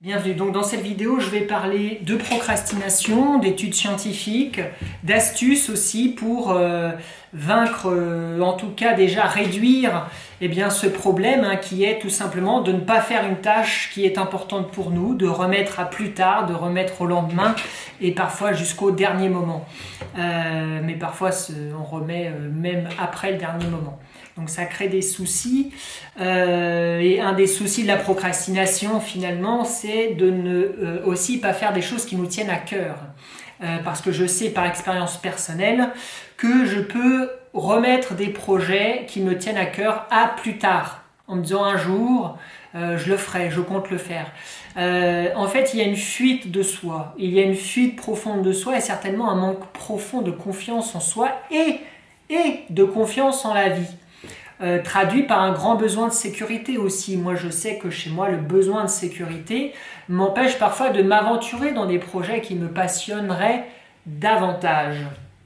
Bienvenue, donc dans cette vidéo je vais parler de procrastination, d'études scientifiques, d'astuces aussi pour vaincre, en tout cas déjà réduire ce problème qui est tout simplement de ne pas faire une tâche qui est importante pour nous, de remettre à plus tard, de remettre au lendemain et parfois jusqu'au dernier moment. Mais parfois on remet même après le dernier moment. Donc ça crée des soucis et un des soucis de la procrastination finalement c'est de ne aussi pas faire des choses qui nous tiennent à cœur. Parce que je sais par expérience personnelle que je peux remettre des projets qui me tiennent à cœur à plus tard. En me disant un jour, je le ferai, je compte le faire. En fait, il y a une fuite de soi, il y a une fuite profonde de soi et certainement un manque profond de confiance en soi et de confiance en la vie. Traduit par un grand besoin de sécurité aussi. Moi, je sais que chez moi, le besoin de sécurité m'empêche parfois de m'aventurer dans des projets qui me passionneraient davantage.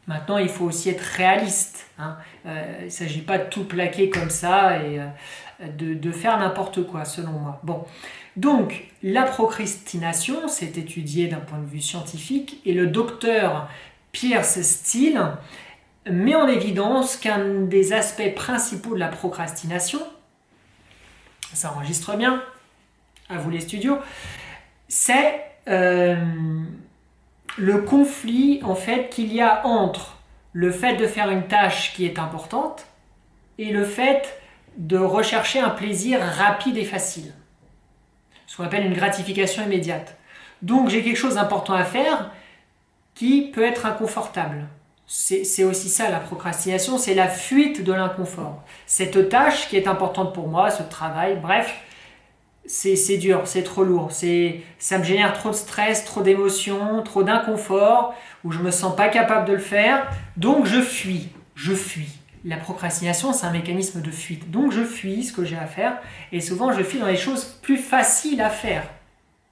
Maintenant, il faut aussi être réaliste. Il ne s'agit pas de tout plaquer comme ça et de faire n'importe quoi, selon moi. Bon. Donc, la procrastination, c'est étudié d'un point de vue scientifique et le docteur Piers Steel met en évidence qu'un des aspects principaux de la procrastination, ça enregistre bien, à vous les studios, c'est le conflit en fait qu'il y a entre le fait de faire une tâche qui est importante et le fait de rechercher un plaisir rapide et facile, ce qu'on appelle une gratification immédiate. Donc j'ai quelque chose d'important à faire qui peut être inconfortable. C'est aussi ça la procrastination, c'est la fuite de l'inconfort. Cette tâche qui est importante pour moi, ce travail, bref, c'est dur, c'est trop lourd, ça me génère trop de stress, trop d'émotions, trop d'inconfort, où je me sens pas capable de le faire, donc je fuis. La procrastination, c'est un mécanisme de fuite, donc je fuis ce que j'ai à faire, et souvent je fuis dans les choses plus faciles à faire.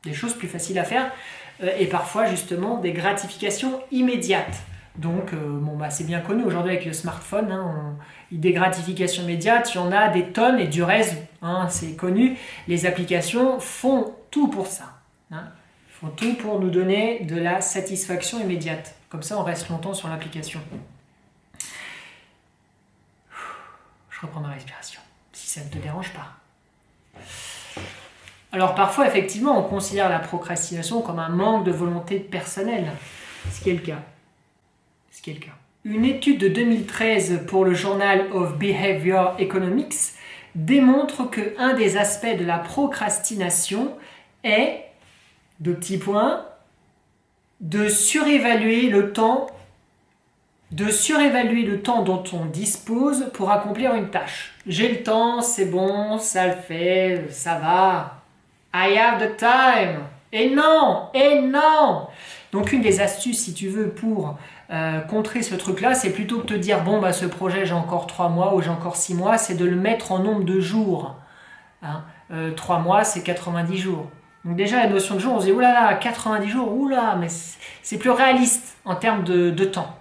Des choses plus faciles à faire, et parfois justement des gratifications immédiates. Donc, c'est bien connu aujourd'hui avec le smartphone, des gratifications immédiates, il y en a des tonnes et du reste, c'est connu. Les applications font tout pour ça. Font tout pour nous donner de la satisfaction immédiate. Comme ça, on reste longtemps sur l'application. Je reprends ma respiration, si ça ne te dérange pas. Alors parfois, effectivement, on considère la procrastination comme un manque de volonté personnelle, ce qui est le cas. Une étude de 2013 pour le Journal of Behavior Economics démontre qu'un des aspects de la procrastination est, deux petits points, de surévaluer le temps dont on dispose pour accomplir une tâche. J'ai le temps, c'est bon, ça le fait, ça va. I have the time. Et non. Donc une des astuces, si tu veux, pour contrer ce truc-là, c'est plutôt que de te dire ce projet j'ai encore 3 mois ou j'ai encore 6 mois, c'est de le mettre en nombre de jours. 3 mois, c'est 90 jours. Donc déjà, la notion de jour, on se dit, oulala, 90 jours, oula, mais c'est plus réaliste en termes de temps.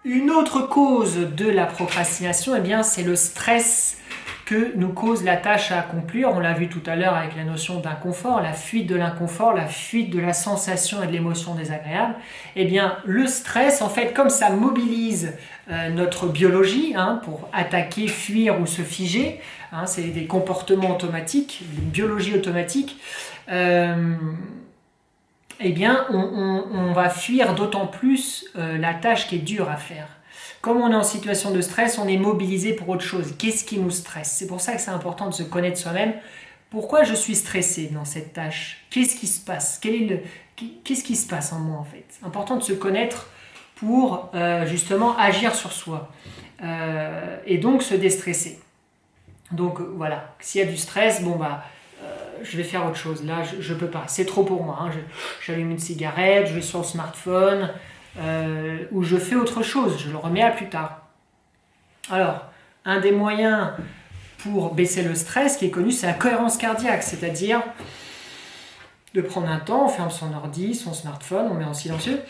Une autre cause de la procrastination, c'est le stress que nous cause la tâche à accomplir. On l'a vu tout à l'heure avec la notion d'inconfort, la fuite de l'inconfort, la fuite de la sensation et de l'émotion désagréable. Le stress, en fait, comme ça mobilise notre biologie pour attaquer, fuir ou se figer, c'est des comportements automatiques, une biologie automatique, on va fuir d'autant plus la tâche qui est dure à faire. Comme on est en situation de stress, on est mobilisé pour autre chose. Qu'est-ce qui nous stresse? C'est pour ça que c'est important de se connaître soi-même. Pourquoi je suis stressé dans cette tâche? Qu'est-ce qui se passe? Qu'est-ce qui se passe en moi en fait? C'est important de se connaître pour justement agir sur soi et donc se déstresser. Donc voilà, s'il y a du stress, je vais faire autre chose. Là, je peux pas. C'est trop pour moi. J'allume une cigarette, je vais sur le smartphone. Ou je fais autre chose, je le remets à plus tard. Alors, un des moyens pour baisser le stress qui est connu, c'est la cohérence cardiaque, c'est-à-dire de prendre un temps, on ferme son ordi, son smartphone, on met en silencieux,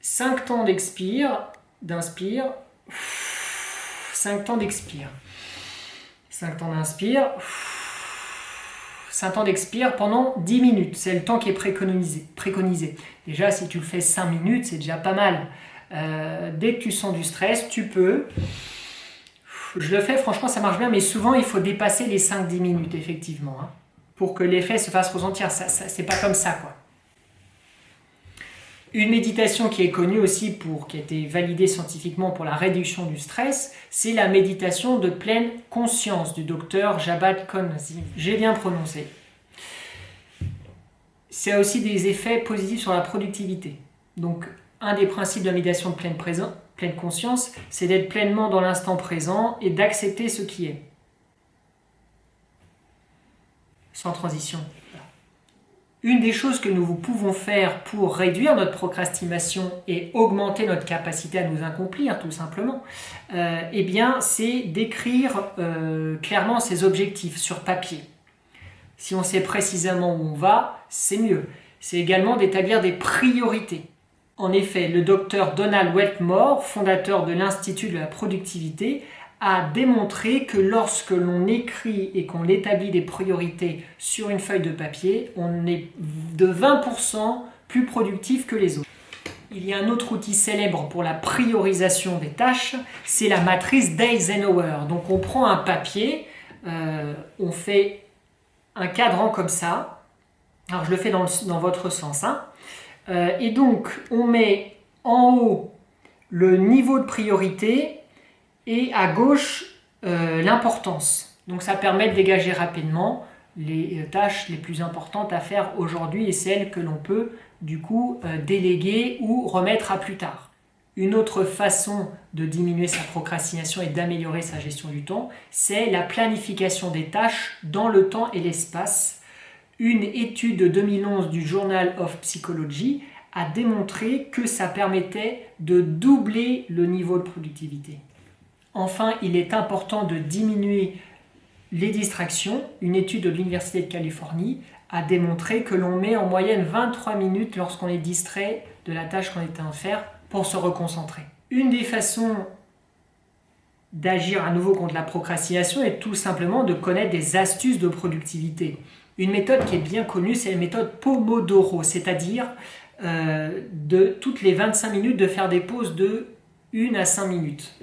5 temps d'inspire, 5 temps d'expire. 5 temps d'inspire, Saint-temps d'expire pendant 10 minutes. C'est le temps qui est préconisé. Déjà, si tu le fais 5 minutes, c'est déjà pas mal. Dès que tu sens du stress, tu peux. Je le fais, franchement, ça marche bien, mais souvent, il faut dépasser les 5-10 minutes, effectivement, hein, pour que l'effet se fasse ressentir. C'est pas comme ça, quoi. Une méditation qui est connue aussi, qui a été validée scientifiquement pour la réduction du stress, c'est la méditation de pleine conscience du docteur Jabhat Konzi. J'ai bien prononcé. Ça a aussi des effets positifs sur la productivité. Donc, un des principes de la méditation de pleine conscience, c'est d'être pleinement dans l'instant présent et d'accepter ce qui est. Sans transition. Une des choses que nous pouvons faire pour réduire notre procrastination et augmenter notre capacité à nous accomplir, tout simplement, eh bien, c'est d'écrire clairement ses objectifs sur papier. Si on sait précisément où on va, c'est mieux. C'est également d'établir des priorités. En effet, le docteur Donald Wetmore, fondateur de l'Institut de la productivité, a démontré que lorsque l'on écrit et qu'on établit des priorités sur une feuille de papier, on est de 20% plus productif que les autres. Il y a un autre outil célèbre pour la priorisation des tâches, c'est la matrice d'Eisenhower. Donc on prend un papier, on fait un cadran comme ça. Alors je le fais dans votre sens, hein. Et donc on met en haut le niveau de priorité et à gauche l'importance. Donc ça permet de dégager rapidement les tâches les plus importantes à faire aujourd'hui et celles que l'on peut du coup déléguer ou remettre à plus tard. Une autre façon de diminuer sa procrastination et d'améliorer sa gestion du temps, c'est la planification des tâches dans le temps et l'espace. Une étude de 2011 du Journal of Psychology a démontré que ça permettait de doubler le niveau de productivité. Enfin, il est important de diminuer les distractions. Une étude de l'Université de Californie a démontré que l'on met en moyenne 23 minutes lorsqu'on est distrait de la tâche qu'on est en train de faire pour se reconcentrer. Une des façons d'agir à nouveau contre la procrastination est tout simplement de connaître des astuces de productivité. Une méthode qui est bien connue, c'est la méthode Pomodoro, c'est-à-dire de toutes les 25 minutes de faire des pauses de 1 à 5 minutes.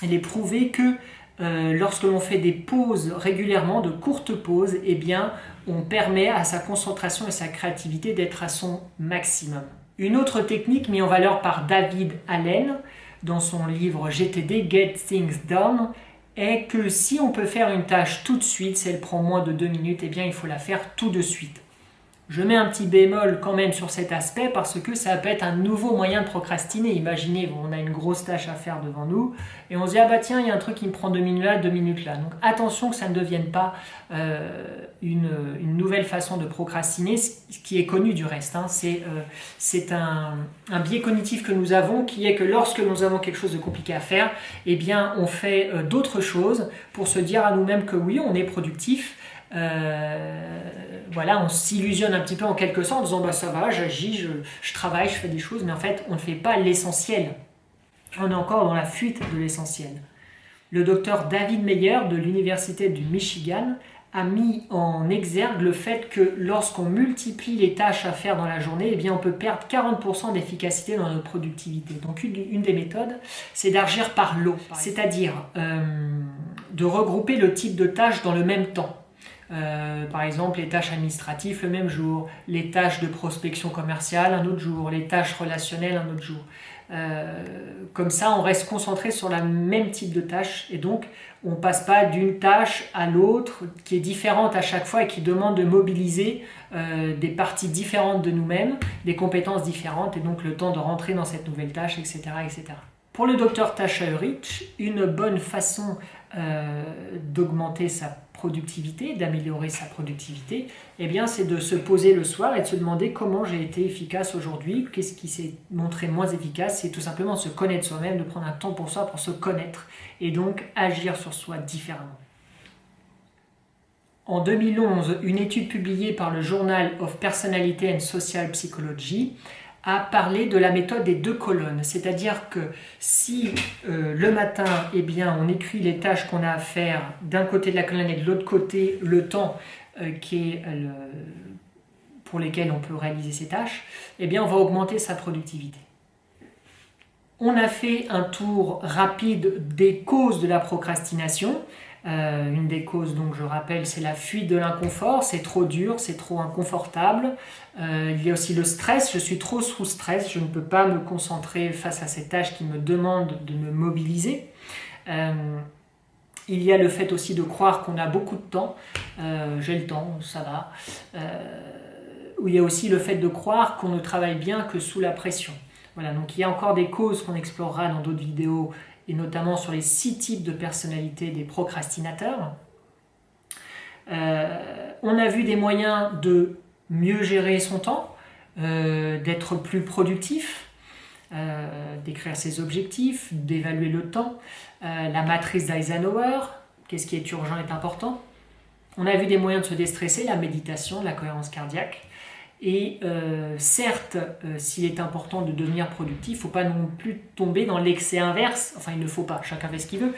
Il est prouvé que lorsque l'on fait des pauses régulièrement, de courtes pauses, eh bien, on permet à sa concentration et sa créativité d'être à son maximum. Une autre technique mise en valeur par David Allen dans son livre GTD, Get Things Done, est que si on peut faire une tâche tout de suite, si elle prend moins de 2 minutes, eh bien, il faut la faire tout de suite. Je mets un petit bémol quand même sur cet aspect parce que ça peut être un nouveau moyen de procrastiner. Imaginez, on a une grosse tâche à faire devant nous et on se dit « Ah bah tiens, il y a un truc qui me prend 2 minutes là, 2 minutes là ». Donc attention que ça ne devienne pas une nouvelle façon de procrastiner, ce qui est connu du reste. Hein. C'est un biais cognitif que nous avons qui est que lorsque nous avons quelque chose de compliqué à faire, eh bien on fait d'autres choses pour se dire à nous-mêmes que oui, on est productif. Voilà, on s'illusionne un petit peu en quelque sorte en disant bah ça va, j'agis, je travaille, je fais des choses, mais en fait on ne fait pas l'essentiel. On est encore dans la fuite de l'essentiel. Le docteur David Meyer de l'Université du Michigan a mis en exergue le fait que lorsqu'on multiplie les tâches à faire dans la journée, eh bien on peut perdre 40% d'efficacité dans notre productivité. Donc une des méthodes, c'est d'agir par lot, c'est-à-dire de regrouper le type de tâches dans le même temps. Par exemple les tâches administratives le même jour, les tâches de prospection commerciale un autre jour, les tâches relationnelles un autre jour. Comme ça on reste concentré sur le même type de tâche et donc on ne passe pas d'une tâche à l'autre qui est différente à chaque fois et qui demande de mobiliser des parties différentes de nous-mêmes, des compétences différentes et donc le temps de rentrer dans cette nouvelle tâche, etc. etc. Pour le docteur Tasha Eurich, une bonne façon d'augmenter sa productivité, d'améliorer sa productivité, eh bien, c'est de se poser le soir et de se demander comment j'ai été efficace aujourd'hui, qu'est-ce qui s'est montré moins efficace, c'est tout simplement se connaître soi-même, de prendre un temps pour soi, pour se connaître et donc agir sur soi différemment. En 2011, une étude publiée par le Journal of Personality and Social Psychology a parlé de la méthode des 2 colonnes, c'est-à-dire que si le matin, eh bien, on écrit les tâches qu'on a à faire d'un côté de la colonne et de l'autre côté le temps pour lesquels on peut réaliser ces tâches, eh bien on va augmenter sa productivité. On a fait un tour rapide des causes de la procrastination. Une des causes, donc je rappelle, c'est la fuite de l'inconfort, c'est trop dur, c'est trop inconfortable. Il y a aussi le stress, je suis trop sous stress, je ne peux pas me concentrer face à ces tâches qui me demandent de me mobiliser. Il y a le fait aussi de croire qu'on a beaucoup de temps, j'ai le temps, ça va. Ou il y a aussi le fait de croire qu'on ne travaille bien que sous la pression. Voilà, donc il y a encore des causes qu'on explorera dans d'autres vidéos, et notamment sur les 6 types de personnalités des procrastinateurs. On a vu des moyens de mieux gérer son temps, d'être plus productif, d'écrire ses objectifs, d'évaluer le temps, la matrice d'Eisenhower, qu'est-ce qui est urgent est important. On a vu des moyens de se déstresser, la méditation, la cohérence cardiaque. Et certes, s'il est important de devenir productif, il ne faut pas non plus tomber dans l'excès inverse, enfin il ne faut pas, chacun fait ce qu'il veut,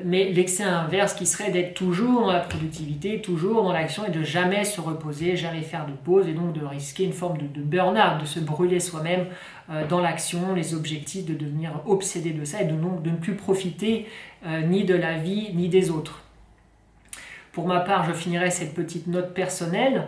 mais l'excès inverse qui serait d'être toujours dans la productivité, toujours dans l'action et de jamais se reposer, jamais faire de pause et donc de risquer une forme de burn-out, de se brûler soi-même dans l'action, les objectifs, de devenir obsédé de ça et de ne plus profiter ni de la vie ni des autres. Pour ma part, je finirai cette petite note personnelle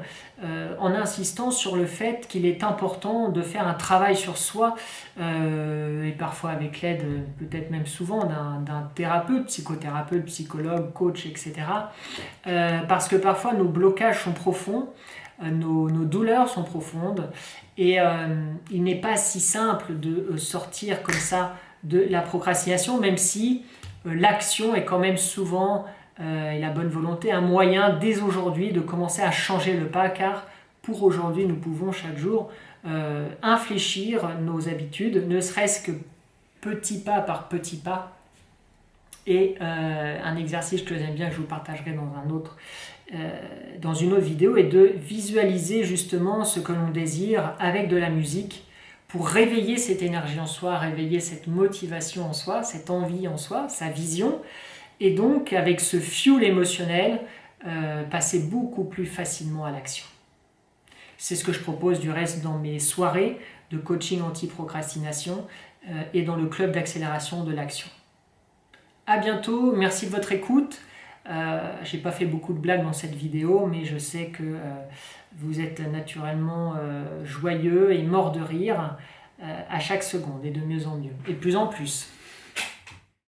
en insistant sur le fait qu'il est important de faire un travail sur soi, et parfois avec l'aide, peut-être même souvent, d'un thérapeute, psychothérapeute, psychologue, coach, etc. Parce que parfois nos blocages sont profonds, nos douleurs sont profondes, et il n'est pas si simple de sortir comme ça de la procrastination, même si l'action est quand même souvent... et la bonne volonté, un moyen dès aujourd'hui de commencer à changer le pas, car pour aujourd'hui nous pouvons chaque jour infléchir nos habitudes, ne serait-ce que petit pas par petit pas. Et un exercice que j'aime bien, que je vous partagerai dans une autre vidéo, est de visualiser justement ce que l'on désire avec de la musique pour réveiller cette énergie en soi, réveiller cette motivation en soi, cette envie en soi, sa vision. Et donc, avec ce fuel émotionnel, passer beaucoup plus facilement à l'action. C'est ce que je propose du reste dans mes soirées de coaching anti-procrastination et dans le club d'accélération de l'action. À bientôt, merci de votre écoute. J'ai pas fait beaucoup de blagues dans cette vidéo, mais je sais que vous êtes naturellement joyeux et mort de rire à chaque seconde, et de mieux en mieux, et de plus en plus.